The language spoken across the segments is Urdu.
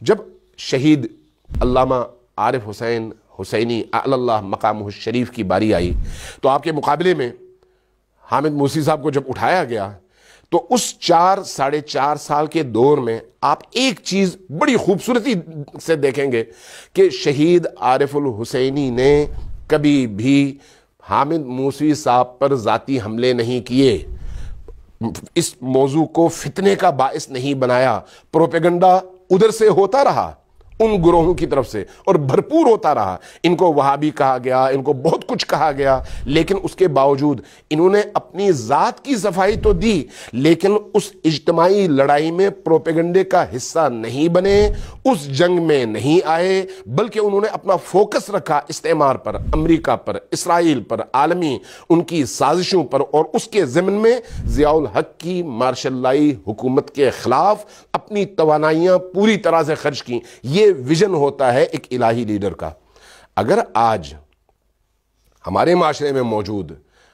جب شہید علامہ عارف حسین حسینی اعلی اللہ مقامہ الشریف کی باری آئی تو آپ کے مقابلے میں حامد موسی صاحب کو جب اٹھایا گیا تو اس 4-4.5 سال کے دور میں آپ ایک چیز بڑی خوبصورتی سے دیکھیں گے کہ شہید عارف الحسینی نے کبھی بھی حامد موسی صاحب پر ذاتی حملے نہیں کیے، اس موضوع کو فتنے کا باعث نہیں بنایا۔ پروپیگنڈا ادھر سے ہوتا رہا ان گروہوں کی طرف سے اور بھرپور ہوتا رہا، ان کو وہابی کہا گیا، ان کو بہت کچھ کہا گیا، لیکن اس کے باوجود انہوں نے اپنی ذات کی صفائی تو دی، لیکن اس اجتماعی لڑائی میں پروپیگنڈے کا حصہ نہیں بنے، اس جنگ میں نہیں آئے، بلکہ انہوں نے اپنا فوکس رکھا استعمار پر، امریکہ پر، اسرائیل پر، عالمی ان کی سازشوں پر، اور اس کے ضمن میں ضیاء الحق کی مارشل لائی حکومت کے خلاف اپنی توانائیاں پوری طرح سے خرچ کی۔ یہ ویژن ہوتا ہے ایک الہی لیڈر کا۔ اگر آج ہمارے معاشرے میں موجود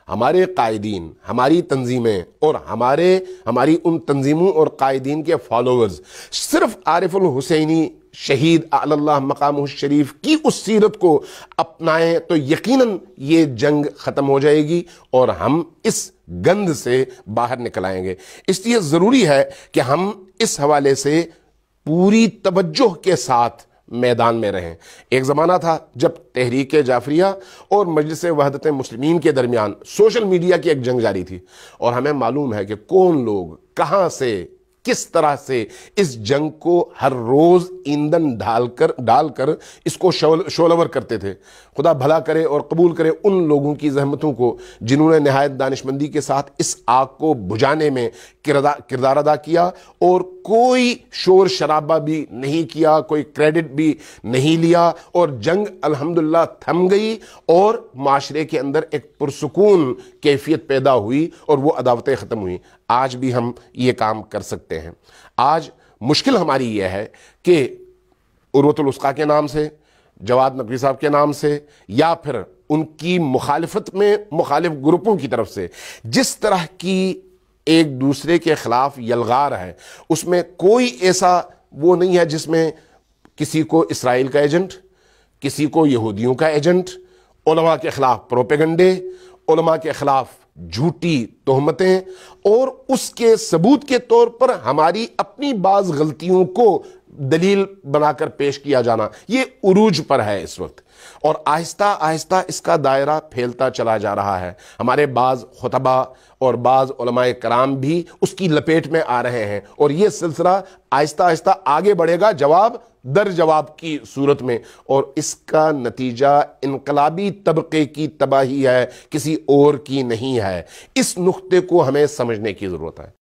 ہمارے قائدین، ہماری تنظیمیں اور ہماری ان تنظیموں اور قائدین کے فالوورز صرف عارف الحسینی شہید اعلی اللہ مقامہ الشریف کی اس سیرت کو اپنائیں تو یقیناً یہ جنگ ختم ہو جائے گی اور ہم اس گند سے باہر نکل آئیں گے۔ اس لیے ضروری ہے کہ ہم اس حوالے سے پوری توجہ کے ساتھ میدان میں رہیں۔ ایک زمانہ تھا جب تحریک جعفریہ اور مجلس وحدت مسلمین کے درمیان سوشل میڈیا کی ایک جنگ جاری تھی، اور ہمیں معلوم ہے کہ کون لوگ کہاں سے کس طرح سے اس جنگ کو ہر روز ایندھن ڈال کر اس کو شعلہ ور کرتے تھے۔ خدا بھلا کرے اور قبول کرے ان لوگوں کی زحمتوں کو جنہوں نے نہایت دانشمندی کے ساتھ اس آگ کو بجھانے میں کردار ادا کیا، اور کوئی شور شرابہ بھی نہیں کیا، کوئی کریڈٹ بھی نہیں لیا، اور جنگ الحمدللہ تھم گئی اور معاشرے کے اندر ایک پرسکون کیفیت پیدا ہوئی اور وہ عداوتیں ختم ہوئی۔ آج بھی ہم یہ کام کر سکتے ہیں۔ آج مشکل ہماری یہ ہے کہ عروۃ الوثقیٰ کے نام سے، جواد نقوی صاحب کے نام سے، یا پھر ان کی مخالفت میں مخالف گروپوں کی طرف سے جس طرح کی ایک دوسرے کے خلاف یلغار ہے، اس میں کوئی ایسا وہ نہیں ہے جس میں کسی کو اسرائیل کا ایجنٹ، کسی کو یہودیوں کا ایجنٹ، علماء کے خلاف پروپیگنڈے، علماء کے خلاف جھوٹی تہمتیں، اور اس کے ثبوت کے طور پر ہماری اپنی بعض غلطیوں کو دلیل بنا کر پیش کیا جانا، یہ عروج پر ہے اس وقت، اور آہستہ آہستہ اس کا دائرہ پھیلتا چلا جا رہا ہے۔ ہمارے بعض خطبہ اور بعض علماء کرام بھی اس کی لپیٹ میں آ رہے ہیں، اور یہ سلسلہ آہستہ آہستہ آگے بڑھے گا جواب در جواب کی صورت میں، اور اس کا نتیجہ انقلابی طبقے کی تباہی ہے، کسی اور کی نہیں ہے۔ اس نقطے کو ہمیں سمجھنے کی ضرورت ہے۔